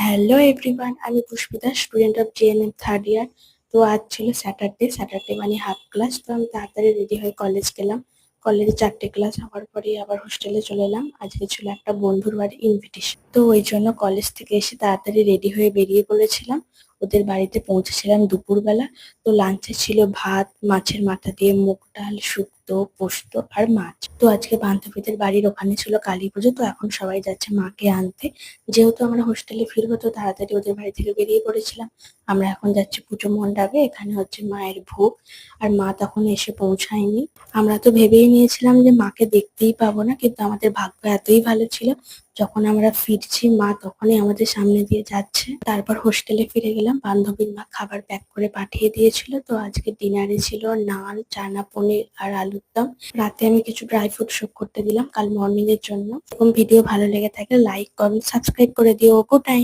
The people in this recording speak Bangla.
হ্যালো এভরিওয়ান, আমি Pushpita, student of GNM third year. তো আজ ছিল স্যাটারডে মানে হাফ ক্লাস। তো আমি তাড়াতাড়ি রেডি হয়ে কলেজ গেলাম। কলেজে 4টে ক্লাস হওয়ার পরেই আবার হোস্টেলে চলে এলাম। আজকে ছিল একটা বন্ধুর বাড়ির ইনভিটেশন, তো ওই জন্য কলেজ থেকে এসে তাড়াতাড়ি রেডি হয়ে বেরিয়ে পড়েছিলাম। ওদের বাড়িতে পৌঁছেছিলাম দুপুরবেলা। তো লাঞ্চে ছিল ভাত, মাছের মাথা দিয়ে মুগ ডাল, শুক্তো, পোস্ত আর মাছ। তো আজকে বান্ধবীদের বাড়ির ওখানে ছিল কালী পুজো, তো এখন সবাই যাচ্ছে মাকে আনতে। যেহেতু আমরা হোস্টেলে ফিরবো, তো তাড়াতাড়ি ওদের বাড়ি থেকে বেরিয়ে পড়েছিলাম। আমরা এখন যাচ্ছি পুজো মণ্ডপে, এখানে হচ্ছে মায়ের ভোগ। আর মা তখন এসে পৌঁছায়নি। আমরা তো ভেবেই নিয়েছিলাম যে মাকে দেখতেই পাবো না, কিন্তু আমাদের ভাগ্য এতই ভালো ছিল, যখন আমরা ফিরছি মা তখনই আমাদের সামনে দিয়ে যাচ্ছে। তারপর হোস্টেলে ফিরে গেলাম। বান্ধবীর মা খাবার প্যাক করে পাঠিয়ে দিয়েছিল। তো আজকে ডিনারে ছিল নান, চানা পনির আর আলুর দম। রাতে আমি কিছু ড্রাই ফ্রুট শুক করতে দিলাম কাল মর্নিং এর জন্য। এরকম ভিডিও ভালো লেগে থাকলে লাইক, কমেন্ট, সাবস্ক্রাইব করে দিও। Good night.